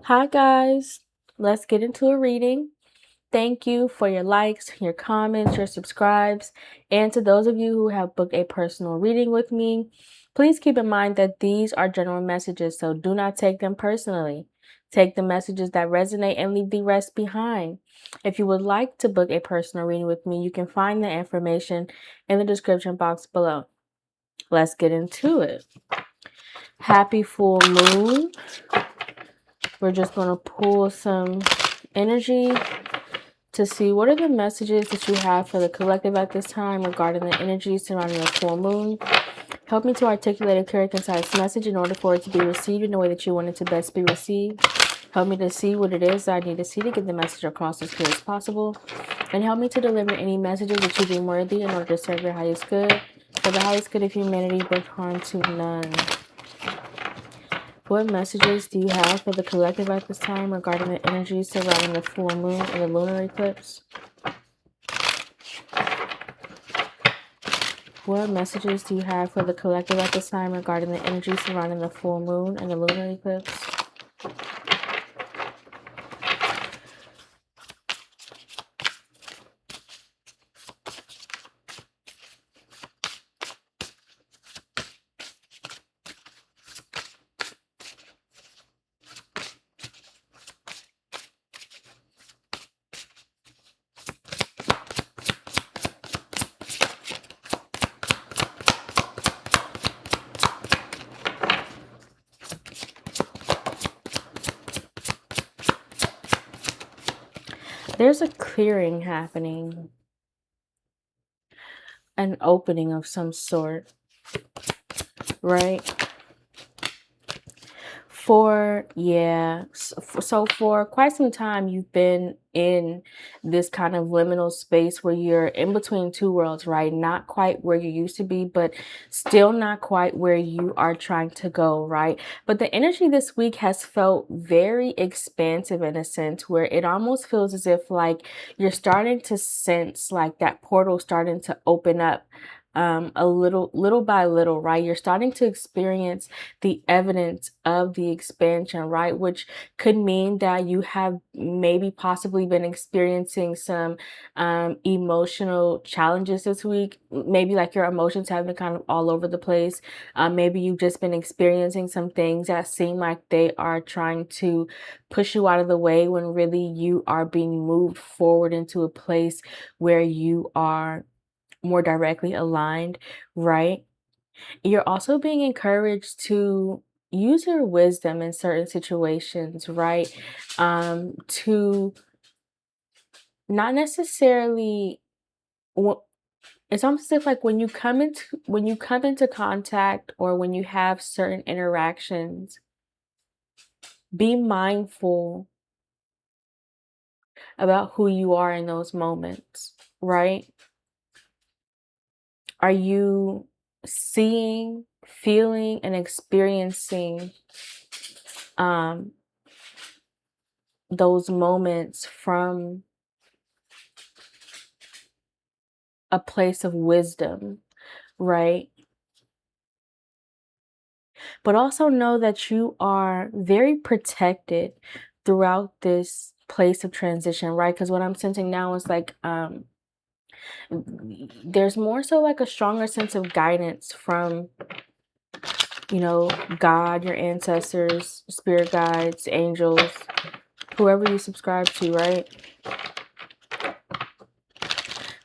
Hi guys, let's get into a reading. Thank you for your likes, your comments, your subscribes, and to those of you who have booked a personal reading with me, please keep in mind that these are general messages, so do not take them personally. Take the messages that resonate and leave the rest behind. If you would like to book a personal reading with me, you can find the information in the description box below. Let's get into it. Happy full moon. We're just going to pull some energy to see what are the messages that you have for the collective at this time regarding the energy surrounding the full moon. Help me to articulate a clear, concise message in order for it to be received in the way that you want it to best be received. Help me to see what it is that I need to see to get the message across as clear as possible. And help me to deliver any messages that you deem worthy in order to serve your highest good, for the highest good of humanity, with harm to none. What messages do you have for the collective at this time regarding the energy surrounding the full moon and the lunar eclipse? What messages do you have for the collective at this time regarding the energy surrounding the full moon and the lunar eclipse? There's a clearing happening, an opening of some sort, right? So for quite some time, you've been in this kind of liminal space where you're in between two worlds, right? Not quite where you used to be, but still not quite where you are trying to go, right? But the energy this week has felt very expansive in a sense where it almost feels as if like you're starting to sense like that portal starting to open up a little by little, right? You're starting to experience the evidence of the expansion, right? Which could mean that you have maybe possibly been experiencing some emotional challenges this week. Maybe like your emotions have been kind of all over the place. Maybe you've just been experiencing some things that seem like they are trying to push you out of the way when really you are being moved forward into a place where you are more directly aligned, right? You're also being encouraged to use your wisdom in certain situations, right? To not necessarily it's almost as if like when you come into contact or when you have certain interactions, be mindful about who you are in those moments, right? Are you seeing, feeling, and experiencing those moments from a place of wisdom, right? But also know that you are very protected throughout this place of transition, right? Because what I'm sensing now is like there's more so like a stronger sense of guidance from, you know, God, your ancestors, spirit guides, angels, whoever you subscribe to, right?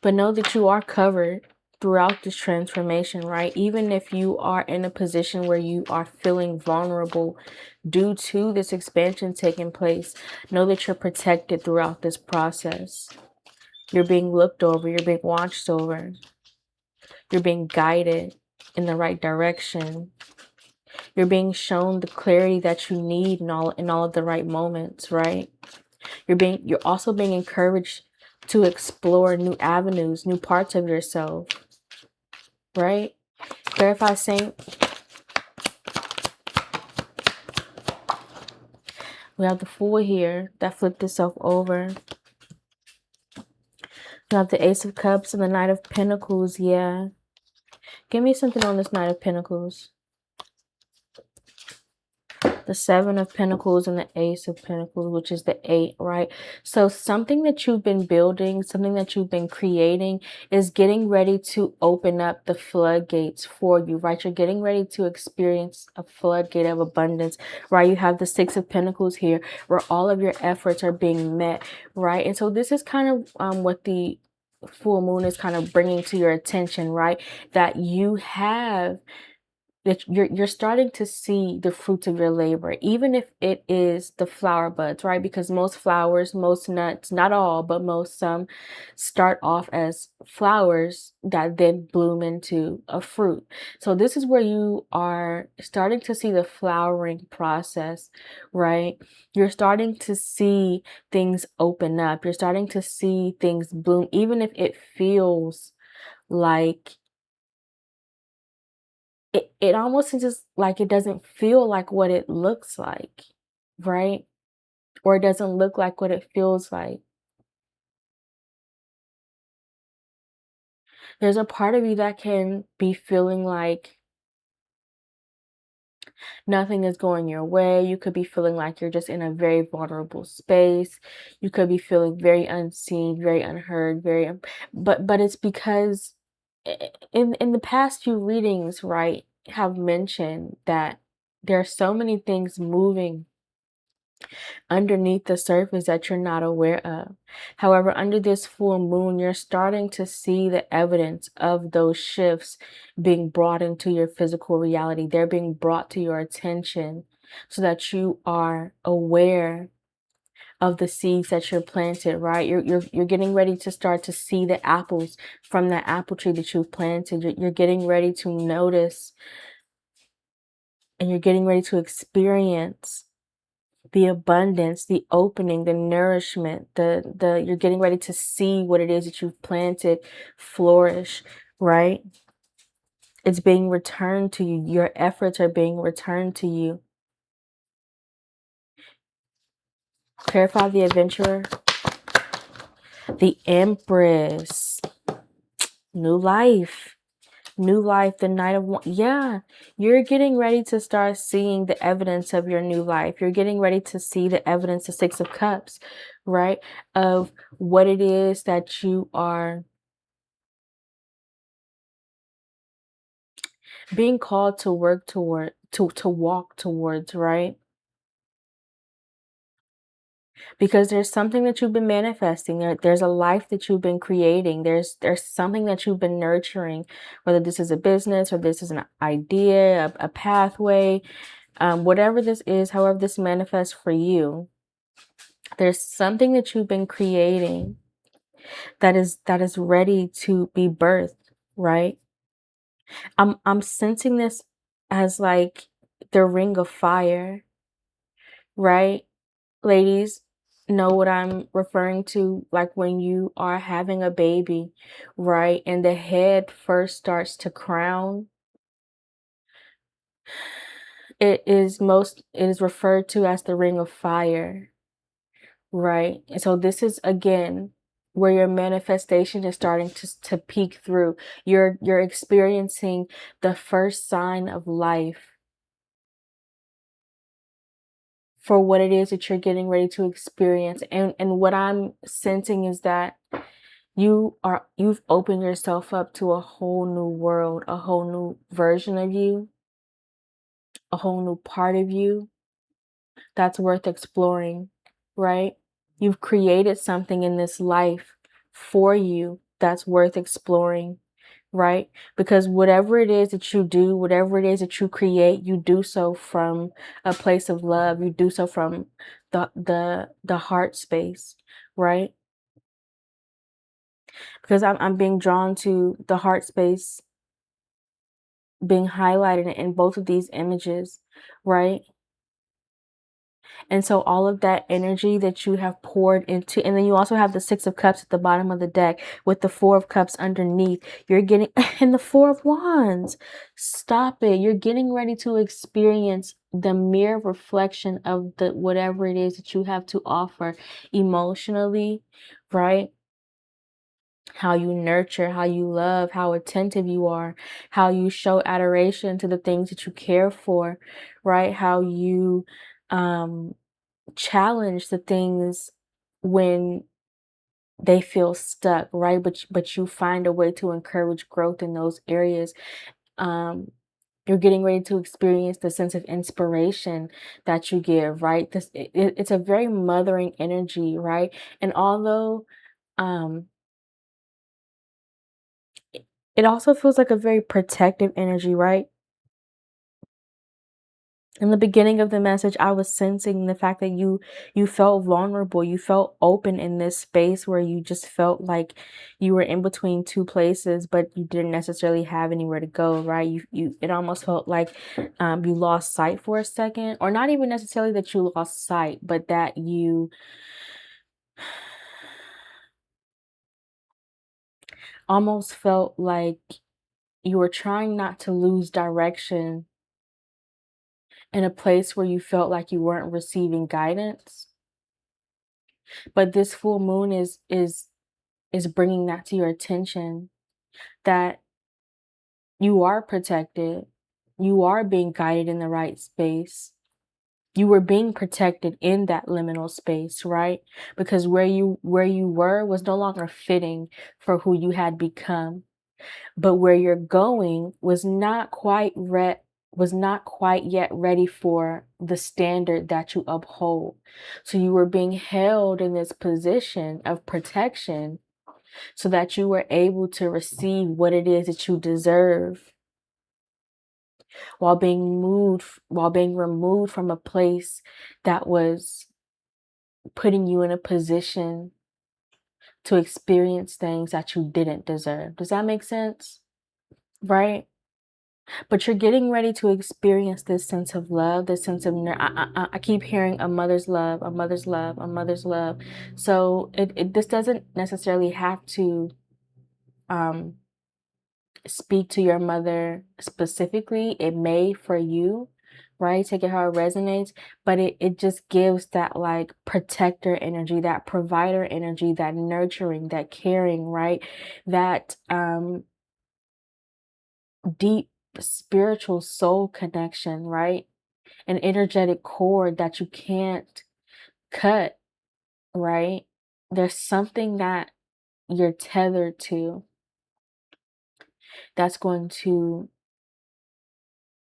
But know that you are covered throughout this transformation, right? Even if you are in a position where you are feeling vulnerable due to this expansion taking place, know that you're protected throughout this process. You're being looked over, you're being watched over, you're being guided in the right direction. You're being shown the clarity that you need in all of the right moments, right? You're also being encouraged to explore new avenues, new parts of yourself, right? Clarify Saint. We have the Fool here that flipped itself over. We have the Ace of Cups and the Knight of Pentacles. Yeah. Give me something on this Knight of Pentacles. the Seven of Pentacles and the Ace of Pentacles, which is the 8, right? So something that you've been building, something that you've been creating is getting ready to open up the floodgates for you, right? You're getting ready to experience a floodgate of abundance, right? You have the Six of Pentacles here where all of your efforts are being met, right? And so this is kind of what the full moon is kind of bringing to your attention, right? That you have, that you're starting to see the fruits of your labor, even if it is the flower buds, right? Because most flowers, most nuts, not all, but most, some start off as flowers that then bloom into a fruit. So this is where you are starting to see the flowering process, right? You're starting to see things open up. You're starting to see things bloom, even if it feels like it almost is just like it doesn't feel like what it looks like, right? Or it doesn't look like what it feels like. There's a part of you that can be feeling like nothing is going your way. You could be feeling like you're just in a very vulnerable space. You could be feeling very unseen, very unheard, but it's because in the past few readings, right, have mentioned that there are so many things moving underneath the surface that you're not aware of. However, under this full moon, you're starting to see the evidence of those shifts being brought into your physical reality. They're being brought to your attention so that you are aware of the seeds that you're planted, right? You're getting ready to start to see the apples from that apple tree that you've planted. You're getting ready to notice, and you're getting ready to experience the abundance, the opening, the nourishment, the you're getting ready to see what it is that you've planted flourish, right? It's being returned to you. Your efforts are being returned to you. Clarify the adventurer, the Empress, new life. New life, the Knight of Wands. Yeah, you're getting ready to start seeing the evidence of your new life. You're getting ready to see the evidence, the Six of Cups, right? Of what it is that you are being called to work toward, to walk towards, right? Because there's something that you've been manifesting. There's a life that you've been creating. There's something that you've been nurturing, whether this is a business or this is an idea, a pathway, whatever this is, however this manifests for you. There's something that you've been creating that is ready to be birthed, right? I'm sensing this as like the ring of fire, right? Ladies know what I'm referring to, like when you are having a baby, right? And the head first starts to crown. It is referred to as the ring of fire, right? And so this is again where your manifestation is starting to peek through. You're experiencing the first sign of life for what it is that you're getting ready to experience. And what I'm sensing is that you've opened yourself up to a whole new world, a whole new version of you, a whole new part of you that's worth exploring, right? You've created something in this life for you that's worth exploring, right? Because whatever it is that you do, whatever it is that you create, you do so from a place of love. You do so from the heart space, right? Because I'm being drawn to the heart space being highlighted in both of these images, right? And so all of that energy that you have poured into, and then you also have the Six of Cups at the bottom of the deck with the Four of Cups underneath. You're getting, and the Four of Wands. Stop it. You're getting ready to experience the mere reflection of the whatever it is that you have to offer emotionally, right? how you nurture, how you love, how attentive you are, how you show adoration to the things that you care for, right? How you um, challenge the things when they feel stuck, right? But you find a way to encourage growth in those areas. Um, you're getting ready to experience the sense of inspiration that you give, right? It's a very mothering energy, right? And although um it also feels like a very protective energy, right? In the beginning of the message, I was sensing the fact that you felt vulnerable, you felt open in this space where you just felt like you were in between two places, but you didn't necessarily have anywhere to go, right? You it almost felt like you lost sight for a second, or not even necessarily that you lost sight, but that you almost felt like you were trying not to lose direction in a place where you felt like you weren't receiving guidance. But this full moon is bringing that to your attention, that you are protected, you are being guided in the right space. You were being protected in that liminal space, right? Because where you were was no longer fitting for who you had become. But where you're going was not quite yet ready for the standard that you uphold. So you were being held in this position of protection so that you were able to receive what it is that you deserve, while being removed from a place that was putting you in a position to experience things that you didn't deserve. Does that make sense? Right? But you're getting ready to experience this sense of love, this sense of I keep hearing a mother's love, a mother's love, a mother's love. So this doesn't necessarily have to um speak to your mother specifically. It may for you, right? Take it how it resonates, but it just gives that like protector energy, that provider energy, that nurturing, that caring, right? That deep spiritual soul connection, right? An energetic cord that you can't cut, right? There's something that you're tethered to that's going to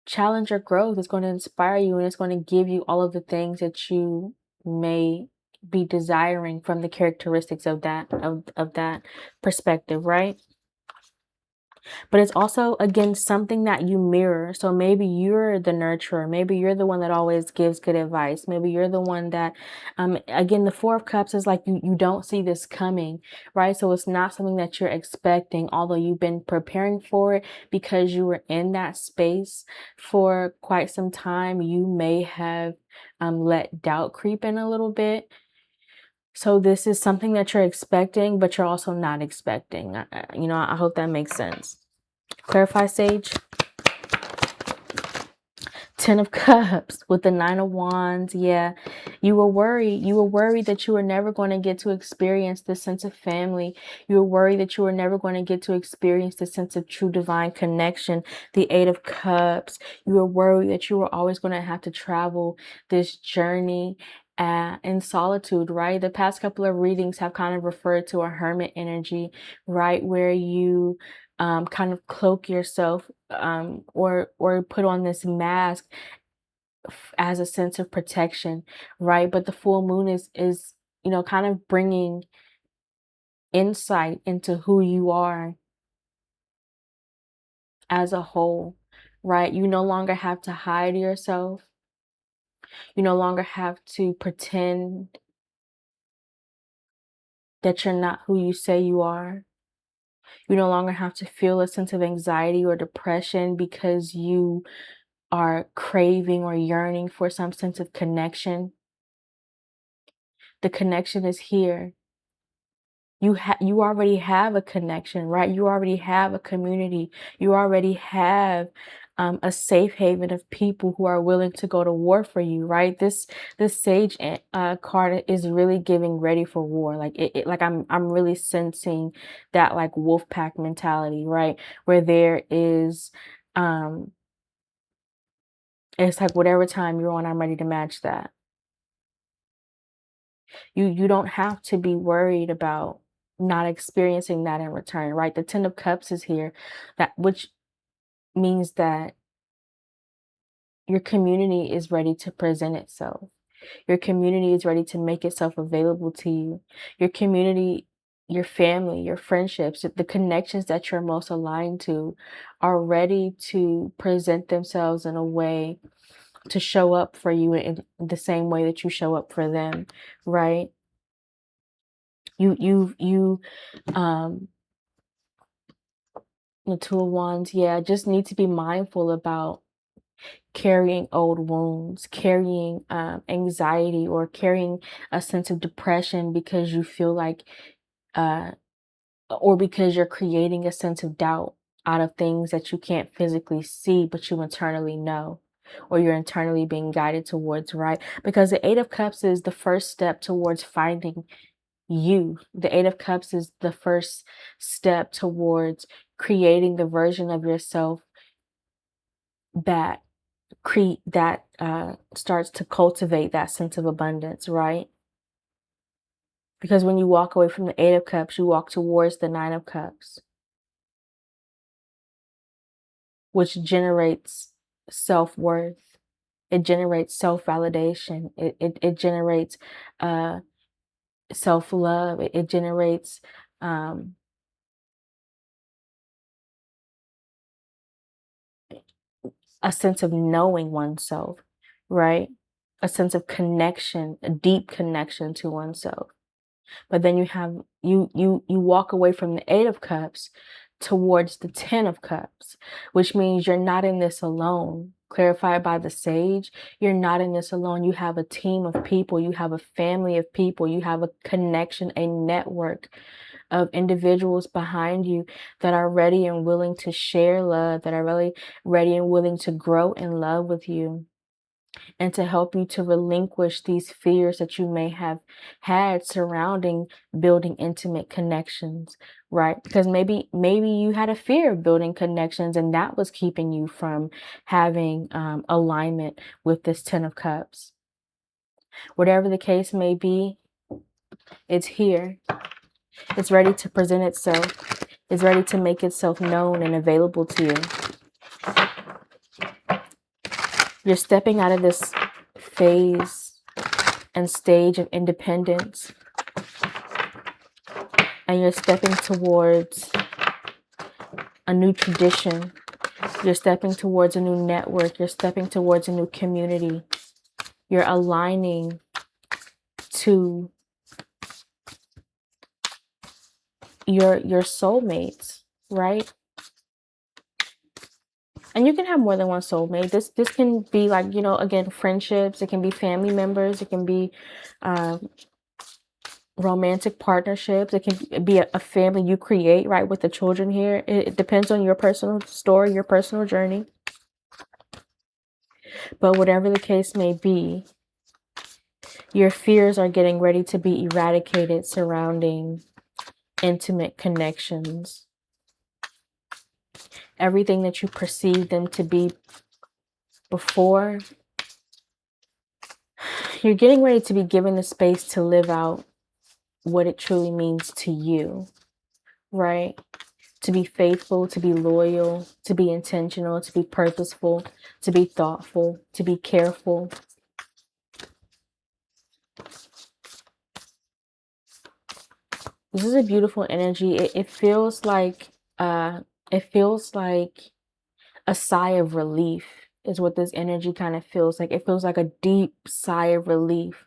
challenge your growth. It's going to inspire you, and it's going to give you all of the things that you may be desiring from the characteristics of that perspective, right? But it's also, again, something that you mirror. So maybe you're the nurturer, maybe you're the one that always gives good advice, maybe you're the one that again, the Four of Cups is like you don't see this coming, right? So it's not something that you're expecting, although you've been preparing for it because you were in that space for quite some time. You may have let doubt creep in a little bit. So this is something that you're expecting, but you're also not expecting. I hope that makes sense. Clarify, Sage. Ten of Cups with the Nine of Wands. Yeah, you were worried. You were worried that you were never going to get to experience this sense of family. You were worried that you were never going to get to experience the sense of true divine connection. The Eight of Cups. You were worried that you were always going to have to travel this journey in solitude, right? The past couple of readings have kind of referred to a hermit energy, right? Where you kind of cloak yourself or put on this mask as a sense of protection, right? But the full moon is kind of bringing insight into who you are as a whole, right? You no longer have to hide yourself. You no longer have to pretend that you're not who you say you are. You no longer have to feel a sense of anxiety or depression because you are craving or yearning for some sense of connection. The connection is here. You already have a connection, right? You already have a community. You already have a safe haven of people who are willing to go to war for you, right? This sage card is really giving ready for war. Like like I'm really sensing that like wolf pack mentality, right? Where there is it's like whatever time you're on, I'm ready to match that. You don't have to be worried about not experiencing that in return, right? The 10 of cups is here, that which means that your community is ready to present itself. Your community is ready to make itself available to you. Your community, your family, your friendships, the connections that you're most aligned to are ready to present themselves in a way to show up for you in the same way that you show up for them, right? You the 2 of Wands, yeah, just need to be mindful about carrying old wounds, carrying anxiety, or carrying a sense of depression because you feel like, uh, or because you're creating a sense of doubt out of things that you can't physically see, but you internally know, or you're internally being guided towards, right? Because the 8 of Cups is the first step towards finding you. The 8 of Cups is the first step towards creating the version of yourself that starts to cultivate that sense of abundance, right? Because when you walk away from the 8 of Cups, you walk towards the 9 of Cups, which generates self-worth. It generates self-validation. It generates uh self-love. It generates um a sense of knowing oneself, right? A sense of connection, a deep connection to oneself. But then you walk away from the 8 of Cups towards the 10 of Cups, which means you're not in this alone. Clarified by the sage, you're not in this alone. You have a team of people, you have a family of people, you have a connection, a network of individuals behind you that are ready and willing to share love, that are really ready and willing to grow in love with you, and to help you to relinquish these fears that you may have had surrounding building intimate connections, right? Because maybe you had a fear of building connections, and that was keeping you from having alignment with this 10 of Cups. Whatever the case may be, it's here. It's ready to present itself. It's ready to make itself known and available to you. You're stepping out of this phase and stage of independence, and you're stepping towards a new tradition. You're stepping towards a new network. You're stepping towards a new community. You're aligning to your soulmates, right? And you can have more than one soulmate. This can be like, again, friendships. It can be family members. It can be romantic partnerships. It can be a family you create, right, with the children here. It depends on your personal story, your personal journey. But whatever the case may be, your fears are getting ready to be eradicated surrounding intimate connections. Everything that you perceive them to be before, you're getting ready to be given the space to live out what it truly means to you, right? To be faithful, to be loyal, to be intentional, to be purposeful, to be thoughtful, to be careful. This is a beautiful energy. It feels like a sigh of relief is what this energy kind of feels like. It feels like a deep sigh of relief,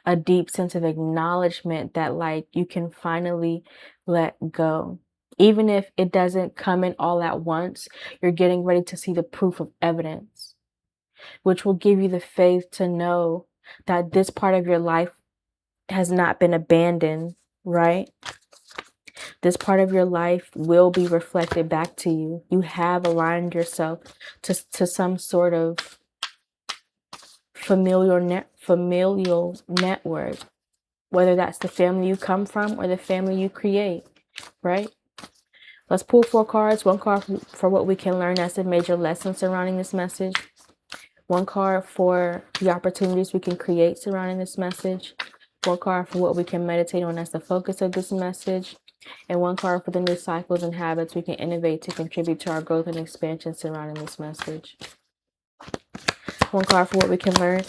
a deep sense of acknowledgement that like you can finally let go. Even if it doesn't come in all at once, you're getting ready to see the proof of evidence, which will give you the faith to know that this part of your life has not been abandoned, right? This part of your life will be reflected back to you. You have aligned yourself to some sort of familial network, whether that's the family you come from or the family you create, right? Let's pull 4 cards. One card for what we can learn as a major lesson surrounding this message. One card for the opportunities we can create surrounding this message. One card for what we can meditate on as the focus of this message. And one card for the new cycles and habits we can innovate to contribute to our growth and expansion surrounding this message. One card for what we can learn.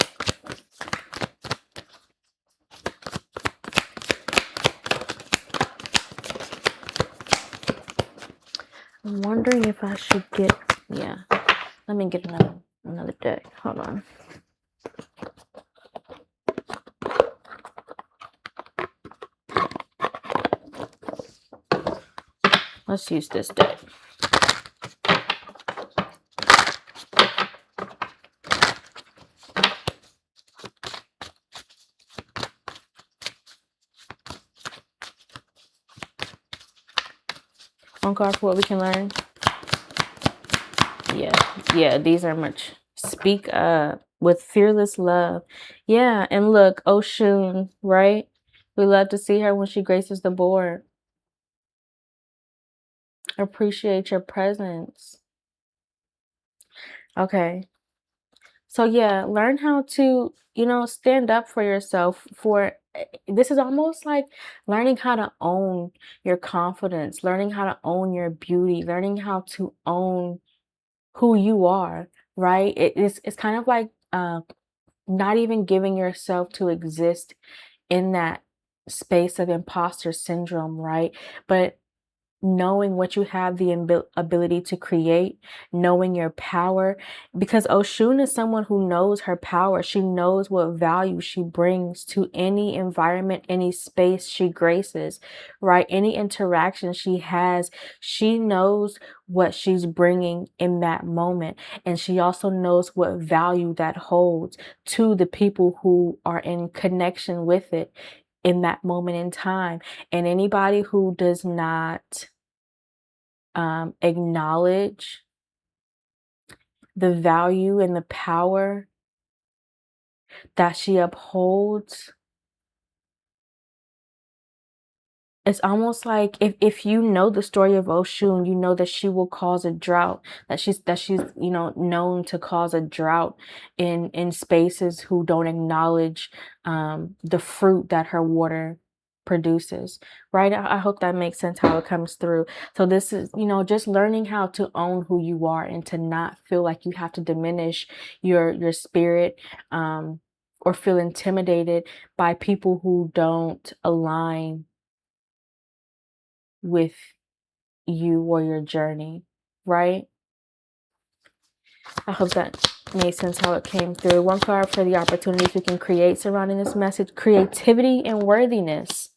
I'm wondering if I should get, let me get another deck. Hold on. Let's use this deck. One card for what we can learn. Yeah, these are much. Speak up with fearless love. Yeah, and look, Oshun, right? We love to see her when she graces the board. Appreciate your presence. Okay. So yeah, learn how to, stand up for yourself. This is almost like learning how to own your confidence, learning how to own your beauty, learning how to own who you are, right? It's kind of like not even giving yourself to exist in that space of imposter syndrome, right? But knowing what you have the ability to create, knowing your power, because Oshun is someone who knows her power. She knows what value she brings to any environment, any space she graces, right? Any interaction she has, she knows what she's bringing in that moment. And she also knows what value that holds to the people who are in connection with it in that moment in time. And anybody who does not acknowledge the value and the power that she upholds, it's almost like if you know the story of Oshun, you know that she will cause a drought, that she's known to cause a drought in spaces who don't acknowledge the fruit that her water produces, right? I hope that makes sense how it comes through. So this is, just learning how to own who you are and to not feel like you have to diminish your spirit, or feel intimidated by people who don't align with you or your journey, right? I hope that made sense how it came through. One card for the opportunities we can create surrounding this message: creativity and worthiness.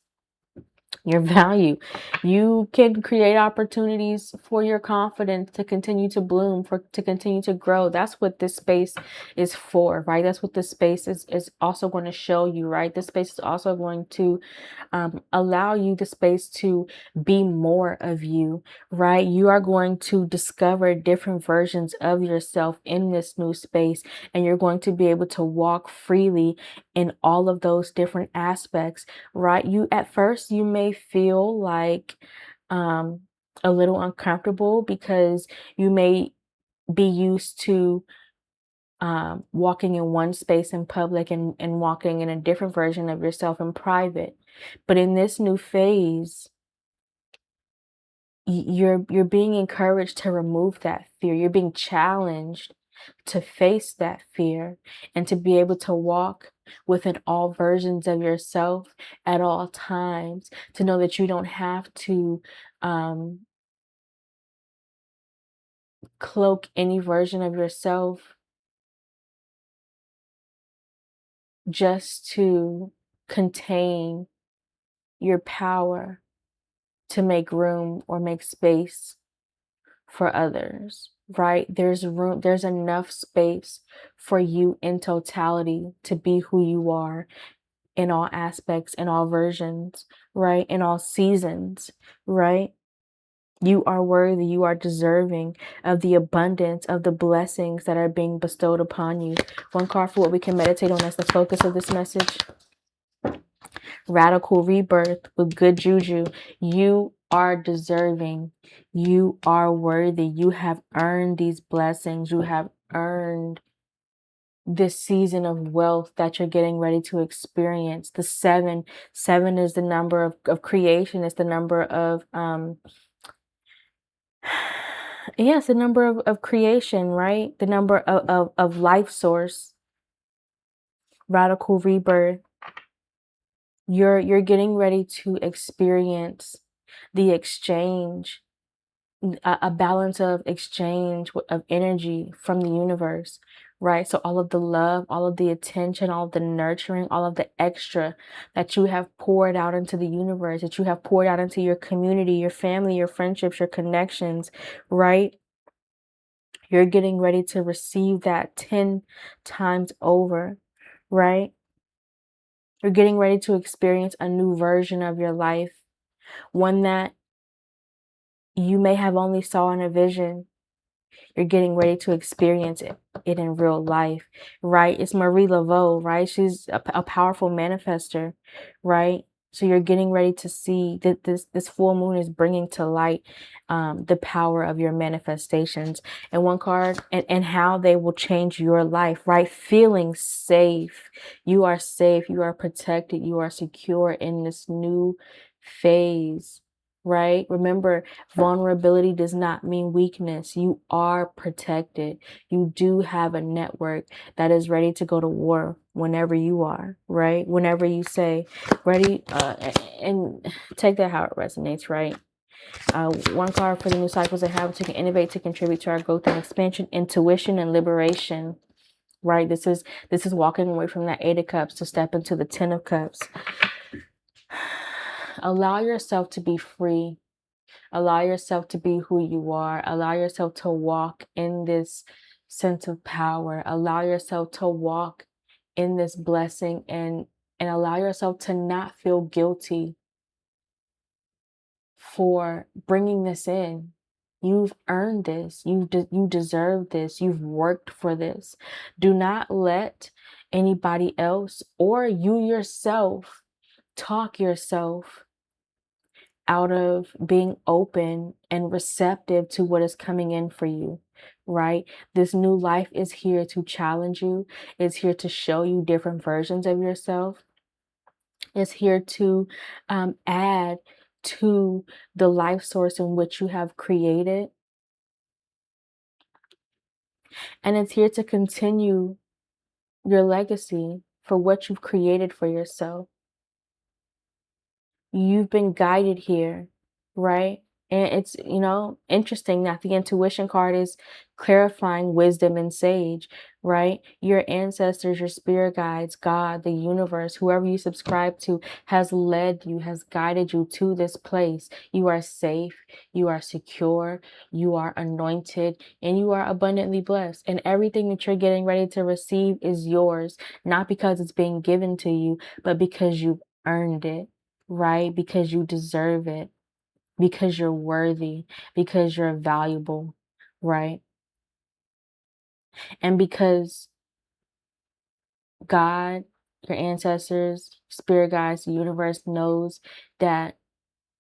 Your value. You can create opportunities for your confidence to continue to bloom, to continue to grow. That's what this space is for, right? That's what this space is also going to show you, right? This space is also going to allow you the space to be more of you, right? You are going to discover different versions of yourself in this new space, and you're going to be able to walk freely in all of those different aspects, right? At first you may feel like a little uncomfortable because you may be used to walking in one space in public and walking in a different version of yourself in private. But in this new phase, you're being encouraged to remove that fear. You're being challenged to face that fear and to be able to walk within all versions of yourself at all times, to know that you don't have to cloak any version of yourself just to contain your power to make room or make space for others, right? There's room, there's enough space for you in totality to be who you are in all aspects, in all versions, right? In all seasons, right? You are worthy. You are deserving of the abundance of the blessings that are being bestowed upon you. One card for what we can meditate on as the focus of this message. Radical rebirth with good juju. You are deserving. You are worthy. You have earned these blessings. You have earned this season of wealth that you're getting ready to experience. The seven is the number of creation. It's the number of yes, the number of creation, right? The number of life source. Radical rebirth. You're getting ready to experience the exchange, a balance of exchange of energy from the universe, right? So all of the love, all of the attention, all of the nurturing, all of the extra that you have poured out into the universe, that you have poured out into your community, your family, your friendships, your connections, right? You're getting ready to receive that 10 times over, right? You're getting ready to experience a new version of your life, one that you may have only saw in a vision. You're getting ready to experience it in real life, right? It's Marie Laveau, right? She's a powerful manifester, right? So you're getting ready to see that this full moon is bringing to light the power of your manifestations. And one card, and how they will change your life, right? Feeling safe. You are safe. You are protected. You are secure in this new phase, right? Remember, vulnerability does not mean weakness. You are protected. You do have a network that is ready to go to war whenever you are, right? Whenever you say ready, and take that how it resonates, right? One card for the new cycles of habits. You can innovate to contribute to our growth and expansion, intuition and liberation, right? This is walking away from that 8 of Cups to step into the 10 of Cups. Allow yourself to be free. Allow yourself to be who you are. Allow yourself to walk in this sense of power. Allow yourself to walk in this blessing, and allow yourself to not feel guilty for bringing this in. You've earned this. You deserve this. You've worked for this. Do not let anybody else or you yourself talk yourself out of being open and receptive to what is coming in for you, right? This new life is here to challenge you. It's here to show you different versions of yourself. It's here to add to the life source in which you have created. And it's here to continue your legacy for what you've created for yourself. You've been guided here, right? And it's, interesting that the intuition card is clarifying wisdom and sage, right? Your ancestors, your spirit guides, God, the universe, whoever you subscribe to has led you, has guided you to this place. You are safe, you are secure, you are anointed, and you are abundantly blessed. And everything that you're getting ready to receive is yours, not because it's being given to you, but because you've earned it, right? Because you deserve it, because you're worthy, because you're valuable, right? And because God, your ancestors, spirit guides, the universe knows that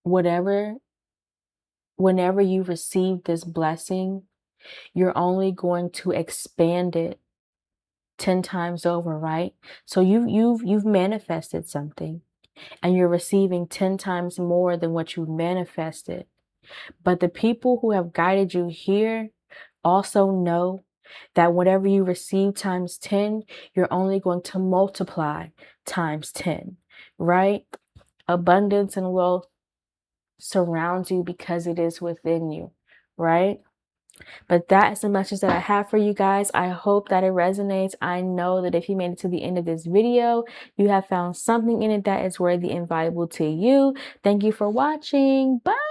whatever, whenever you receive this blessing, you're only going to expand it 10 times over, right? So you've manifested something and you're receiving 10 times more than what you manifested. But the people who have guided you here also know that whatever you receive times 10, you're only going to multiply times 10, right? Abundance and wealth surrounds you because it is within you, right? But that is the message that I have for you guys. I hope that it resonates. I know that if you made it to the end of this video, you have found something in it that is worthy and valuable to you. Thank you for watching. Bye.